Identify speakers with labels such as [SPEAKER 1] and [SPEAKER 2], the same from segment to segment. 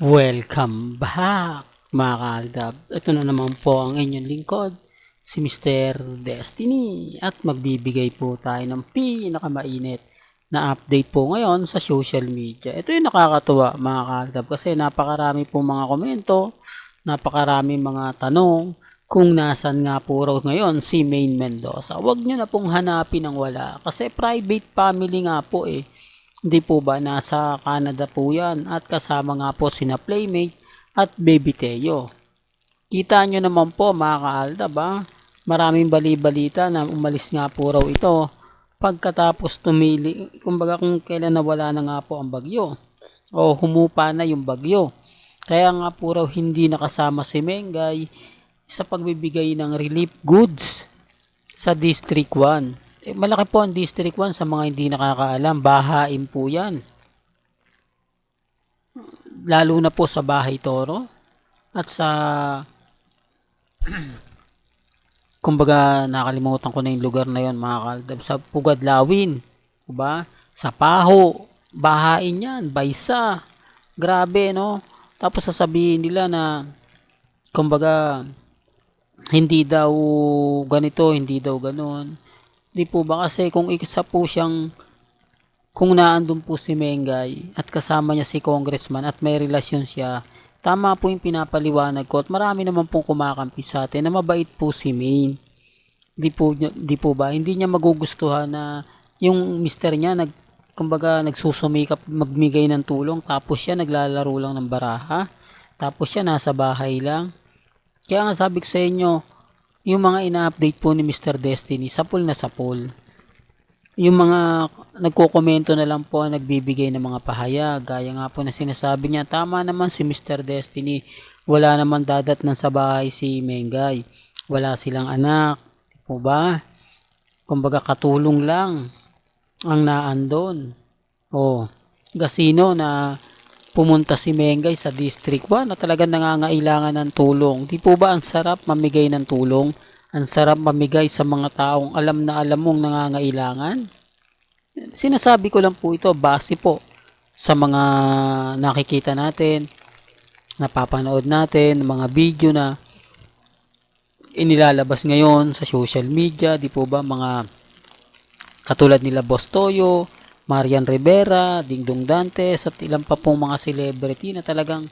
[SPEAKER 1] Welcome back mga kaaldab. Ito na naman po ang inyong lingkod, si Mr. Destiny, at magbibigay po tayo ng pinakamainit na update po ngayon sa social media. Ito yung nakakatuwa mga kaaldab kasi napakarami po mga komento, napakarami mga tanong kung nasan nga po raw ngayon si Maine Mendoza. Huwag nyo na pong hanapin ang wala kasi private family nga po eh. Hindi po ba nasa Canada po yan at kasama nga po sina Playmate at Baby Teo. Kita nyo naman po mga kaalda ba? Maraming bali-balita na umalis nga po raw ito pagkatapos tumili, kumbaga kung kailan nawala na nga po ang bagyo o humupa na yung bagyo. Kaya nga po raw hindi nakasama si Mengay sa pagbibigay ng relief goods sa District 1. Malaki po ang District 1 sa mga hindi nakakaalam. Bahain po yan. Lalo na po sa Bahay Toro at sa kumbaga nakalimutan ko na yung lugar na yon mga kaldab. Sa Pugadlawin. Diba? Sa Paho. Bahain yan. Baysa. Grabe no. Tapos sasabihin nila na kumbaga hindi daw ganito, hindi daw ganon. Di po ba kasi kung isa po siyang kung naandun po si Mengay at kasama niya si congressman at may relasyon siya, tama po yung pinapaliwanag ko at marami naman pong kumakampi sa atin na mabait po si Maine. Di po ba? Hindi niya magugustuhan na yung mister niya kumbaga nagsusumikap magmigay ng tulong tapos siya naglalaro lang ng baraha tapos siya nasa bahay lang. Kaya nga sabi ko sa inyo, yung mga ina-update po ni Mr. Destiny, sapul na sapul. Yung mga nagko-komento na lang po, nagbibigay ng mga pahayag, gaya nga po na sinasabi niya, tama naman si Mr. Destiny, wala naman dadatnan sa bahay si Mengay. Wala silang anak, po ba? Kumbaga katulong lang ang naandon. O, gasino na pumunta si Mengay sa District 1 na talagang nangangailangan ng tulong. Di po ba ang sarap mamigay ng tulong? Ang sarap mamigay sa mga taong alam na alam mong nangangailangan? Sinasabi ko lang po ito base po sa mga nakikita natin, napapanood natin, mga video na inilalabas ngayon sa social media. Di po ba mga katulad nila Boss Toyo, Marian Rivera, Dingdong Dantes at ilang pa pong mga celebrity na talagang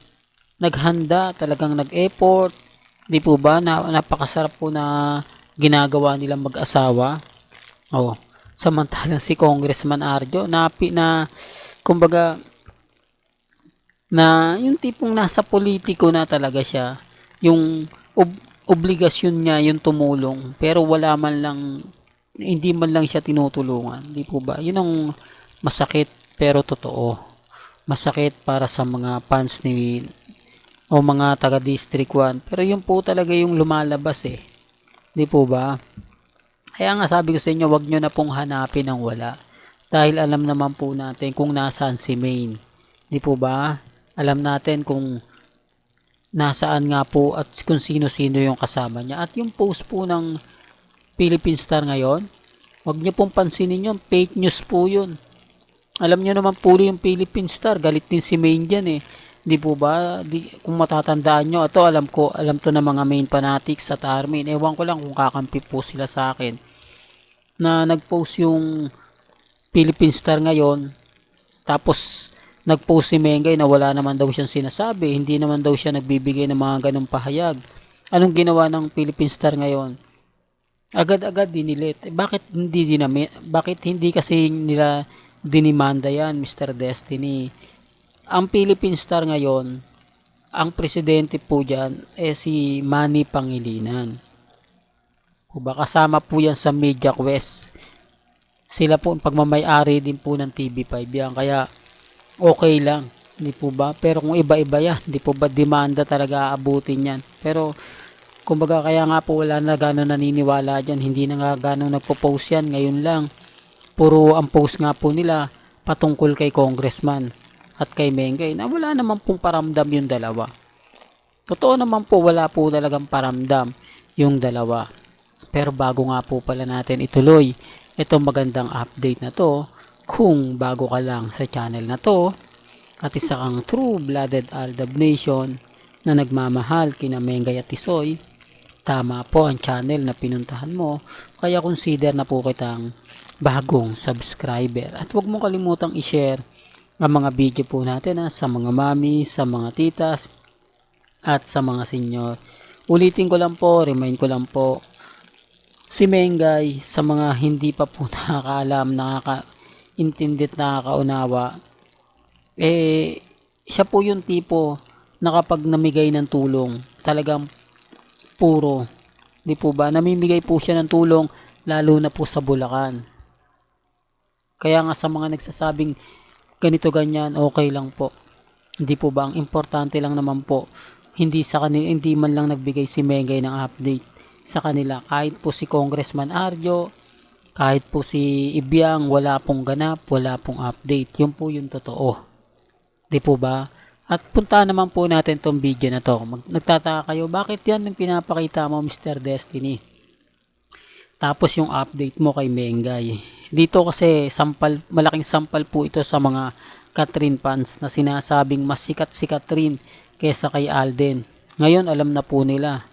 [SPEAKER 1] naghanda, talagang nag-effort. Di po ba na napakasarap po na ginagawa nilang mag-asawa. Oh, samantalang si Congressman Arjo na kumbaga na yung tipong nasa politiko na talaga siya, yung obligasyon niya yung tumulong pero wala man lang, hindi man lang siya tinutulungan. Di po ba? Yun ang masakit pero totoo. Masakit para sa mga fans ni o mga taga District 1. Pero yun po talaga yung lumalabas eh. Di po ba? Kaya nga sabi ko sa inyo, wag nyo na pong hanapin ang wala. Dahil alam naman po natin kung nasaan si Maine. Di po ba? Alam natin kung nasaan nga po at kung sino-sino yung kasama niya. At yung post po ng Philippine Star ngayon, wag nyo pong pansinin yun. Fake news po yun. Alam nyo naman po yung Philippine Star, galit din si Maine dyan eh. Di po ba? Kung matatandaan nyo, ito alam to ng mga main fanatics at Armin. Ewan ko lang kung kakampi po sila sa akin. Na nag-post yung Philippine Star ngayon, tapos nag-post si Mengay na wala naman daw siyang sinasabi. Hindi naman daw siya nagbibigay ng mga ganong pahayag. Anong ginawa ng Philippine Star ngayon? Agad-agad dinilit. Bakit hindi kasi nila dinimanda yan, Mr. Destiny? Ang Philippine Star ngayon, ang presidente po dyan si Manny Pangilinan. Kasama po yan sa Media Quest. Sila po pagmamay-ari din po ng TV5 yan. Kaya okay lang. Hindi po ba? Pero kung iba-iba yan, hindi po ba demanda talaga aabutin yan? Pero kumbaga kaya nga po wala na gano'ng naniniwala dyan. Hindi na nga gano'ng nagpo-post yan. Ngayon lang. Puro ang post nga po nila patungkol kay Congressman at kay Mengay na wala naman pong paramdam yung dalawa. Totoo naman po wala po talagang paramdam yung dalawa. Pero bago nga po pala natin ituloy itong magandang update na to, kung bago ka lang sa channel na to, at isa kang true-blooded Aldab Nation na nagmamahal kina Mengay at Tisoy, tama po ang channel na pinuntahan mo, kaya consider na po kitang bagong subscriber. At huwag mong kalimutang i-share ang mga video po natin sa mga mami, sa mga titas, at sa mga senior. Ulitin ko lang po, remind ko lang po, si Mengay, sa mga hindi pa po nakakaalam, nakakaintindi at nakakaunawa, siya po yung tipo na kapag namigay ng tulong, talagang puro, di po ba, namimigay po siya ng tulong, lalo na po sa Bulacan. Kaya nga sa mga nagsasabing ganito ganyan, okay lang po. Hindi po ba, ang importante lang naman po, hindi sa kanila, hindi man lang nagbigay si Mengay ng update sa kanila. Kahit po si Congressman Arjo, kahit po si Ibiang, wala pong ganap, wala pong update. Yun po yung totoo. Di po ba? At punta naman po natin tong video na to. Nagtataka kayo, bakit yan yung pinapakita mo, Mr. Destiny? Tapos yung update mo kay Mengay. Dito kasi malaking sampal po ito sa mga Catherine fans na sinasabing mas sikat si Catherine kesa kay Alden. Ngayon alam na po nila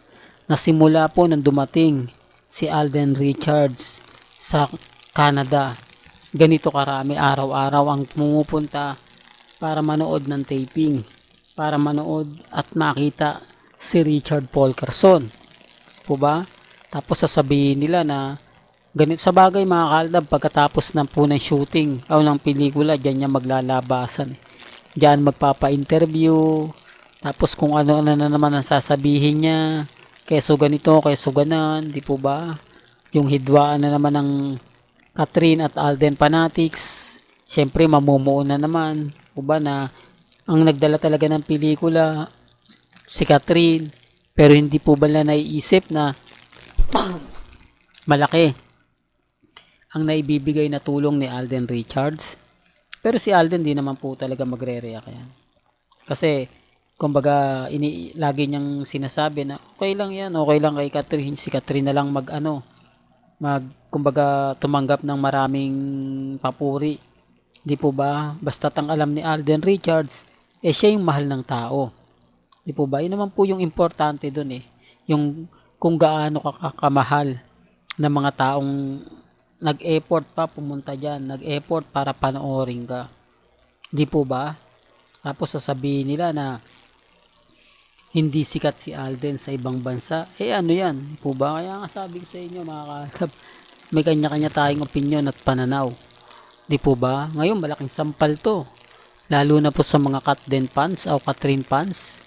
[SPEAKER 1] na simula po nang dumating si Alden Richards sa Canada, ganito karami araw-araw ang pumupunta para manood ng taping, para manood at makita si Richard Paul Carson. Po ba? Tapos sasabihin nila na ganit sa bagay mga kaaldab, pagkatapos ng po ng shooting o ng pelikula, dyan niya maglalabasan. Dyan magpapa-interview, tapos kung ano-ano na naman ang sasabihin niya, keso ganito, keso ganan, di po ba? Yung hidwaan na naman ng Catherine at Alden fanatics, syempre mamumuo na naman, po ba, na ang nagdala talaga ng pelikula, si Catherine, pero hindi po ba na naiisip na malaki ang naibibigay na tulong ni Alden Richards. Pero si Alden di naman po talaga magre-react yan. Kasi kumbaga lagi niyang sinasabi na okay lang yan, okay lang kay Catherine, si Catherine na lang kumbaga tumanggap ng maraming papuri. Di po ba? Basta ang alam ni Alden Richards, siya yung mahal ng tao. Di po ba? Yun naman po yung importante dun yung kung gaano kakamahal ng mga taong nag-effort pa pumunta dyan, nag-effort para panoorin ka. Di po ba? Tapos sasabihin nila na hindi sikat si Alden sa ibang bansa. Ano yan? Di po ba? Kaya nga sabi ko sa inyo mga kalab, may kanya-kanya tayong opinion at pananaw. Di po ba? Ngayon malaking sampal to. Lalo na po sa mga Catden fans o Catherine fans.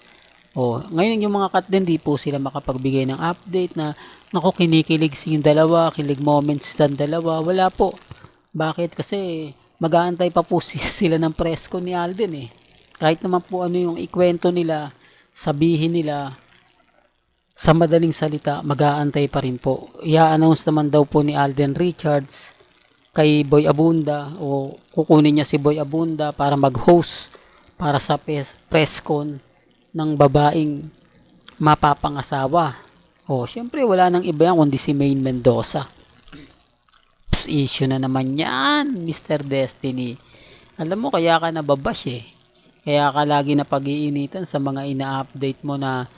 [SPEAKER 1] Ngayon yung mga Catden, di po sila makapagbigay ng update na naku, kinikilig yung dalawa, kilig moments sa dalawa. Wala po. Bakit? Kasi mag-aantay pa po sila ng presko ni Alden Kahit naman po ano yung ikwento nila, sabihin nila, sa madaling salita, mag-aantay pa rin po. I-announce naman daw po ni Alden Richards kay Boy Abunda o kukunin niya si Boy Abunda para mag-host para sa presscon ng babaeng mapapangasawa. Syempre wala nang iba yan kundi si Maine Mendoza. Issue na naman yan, Mr. Destiny. Alam mo, kaya ka nababash Kaya ka lagi na pag-iinitan sa mga ina-update mo na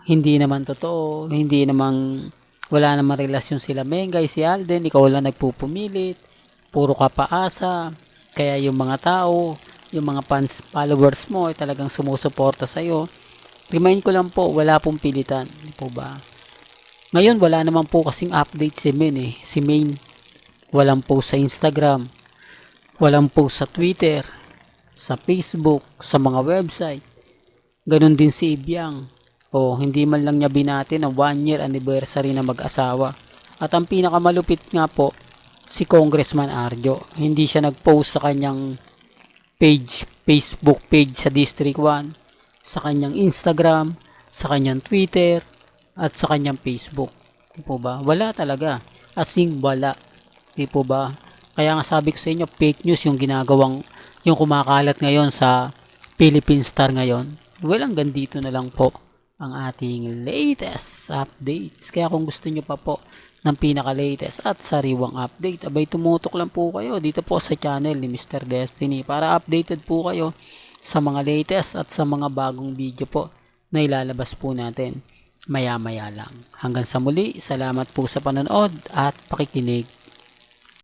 [SPEAKER 1] hindi naman totoo, hindi namang wala namang relasyon sila Mengay, si Alden, ikaw lang nagpupumilit, puro ka paasa, kaya yung mga tao, yung mga fans, followers mo ay talagang sumusuporta sa'yo. Remind ko lang po, wala pong pilitan. Di po ba? Ngayon, wala naman po kasing update si Maine Si Maine, walang post sa Instagram, walang post sa Twitter, sa Facebook, sa mga website. Ganon din si Ibiang. Hindi man lang niya binati ng 1-year anniversary na mag-asawa. At ang pinakamalupit nga po, si Congressman Arjo. Hindi siya nag-post sa kanyang Facebook page sa District 1, sa kanyang Instagram, sa kanyang Twitter, at sa kanyang Facebook. Di po ba? Wala talaga. Asing wala. Di po ba? Kaya nga sabi ko sa inyo, fake news yung yung kumakalat ngayon sa Philippine Star ngayon. Hanggang dito na lang po ang ating latest updates. Kaya kung gusto nyo pa po ng pinaka-latest at sariwang update, abay tumutok lang po kayo dito po sa channel ni Mr. Destiny para updated po kayo sa mga latest at sa mga bagong video po na ilalabas po natin maya-maya lang. Hanggang sa muli, salamat po sa panonood at pakikinig.